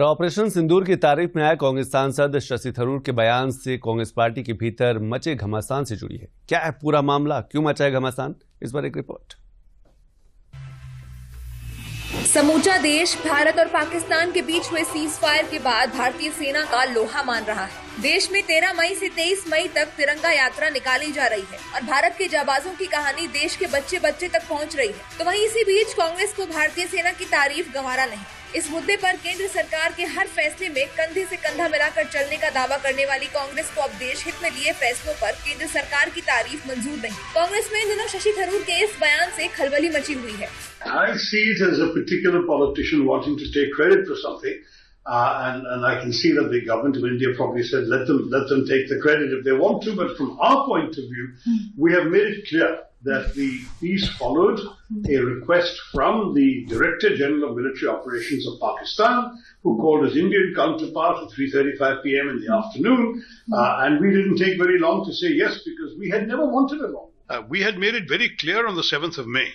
Operation सिंदूर की तारीफ में आए कांग्रेस सांसद शशि थरूर के बयान से कांग्रेस पार्टी के भीतर मचे घमासान से जुड़ी है। क्या है पूरा मामला, क्यों मचा है घमासान, इस पर एक रिपोर्ट। समूचा देश भारत और पाकिस्तान के बीच हुए सीज फायर के बाद भारतीय सेना का लोहा मान रहा है। देश में 13 मई से 23 मई तक तिरंगा यात्रा निकाली जा रही है और भारत के जाबाजों की कहानी देश के बच्चे बच्चे तक पहुंच रही है। तो वहीं इसी बीच कांग्रेस को भारतीय सेना की तारीफ गंवारा नहीं। इस मुद्दे पर केंद्र सरकार के हर फैसले में कंधे से कंधा मिलाकर चलने का दावा करने वाली कांग्रेस को अब देश हित में लिए फैसलों पर केंद्र सरकार की तारीफ मंजूर नहीं। कांग्रेस में इन दिनों शशि थरूर के इस बयान से खलबली मची हुई है। I see it as a particular politician wanting to take credit for something, and I can see that the government of India probably said let them take the credit if they want to. But from our point of view, we have made it clear that the piece followed a request from the Director General of Military Operations of Pakistan, who called his Indian counterpart at 3:35 p.m. in the afternoon, and we didn't take very long to say yes because we had never wanted a long war. We had made it very clear on the 7th of May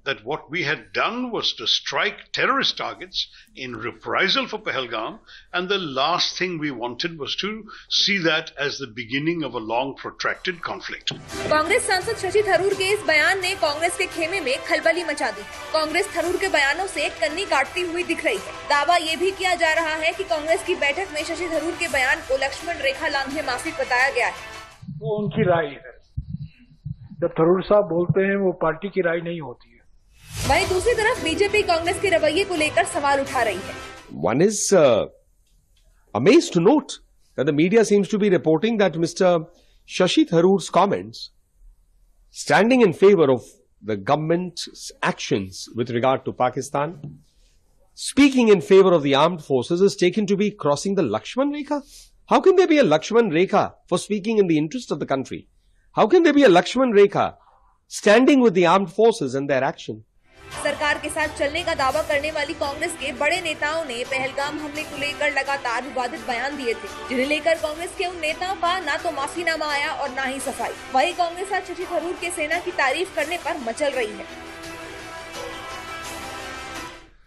that what we had done was to strike terrorist targets in reprisal for Pahalgam, and the last thing we wanted was to see that as the beginning of a long protracted conflict. Congress सांसद शशि थरूर के इस बयान ने कांग्रेस के खेमे में खलबली मचा दी। कांग्रेस थरूर के बयानों से कन्नी काटती हुई दिख रही है। दावा ये भी किया जा रहा है कि कांग्रेस की बैठक में शशि थरूर के बयान को लक्ष्मण रेखा लांघे माफिक बताया गया है। वो उनकी राय है, जब थरूर साहब बोलते हैं वो पार्टी की राय नहीं होती है। वहीं दूसरी तरफ बीजेपी कांग्रेस के रवैये को लेकर सवाल उठा रही है। One is amazed to note that the media seems to be reporting that Mr. Shashi Tharoor's comments standing in favor of the government's actions with regard to Pakistan, speaking in favor of the armed forces, is taken to be crossing the Lakshman Rekha. How can there be a Lakshman Rekha for speaking in the interest of the country? How can there be a Lakshman Rekha standing with the armed forces and their action? सरकार के साथ चलने का दावा करने वाली कांग्रेस के बड़े नेताओं ने पहलगाम हमले को लेकर लगातार विवादित बयान दिए थे, जिन्हें लेकर कांग्रेस के उन नेताओं का ना तो माफीनामा आया और ना ही सफाई। वही कांग्रेस आज शशि थरूर के सेना की तारीफ करने पर मचल रही है।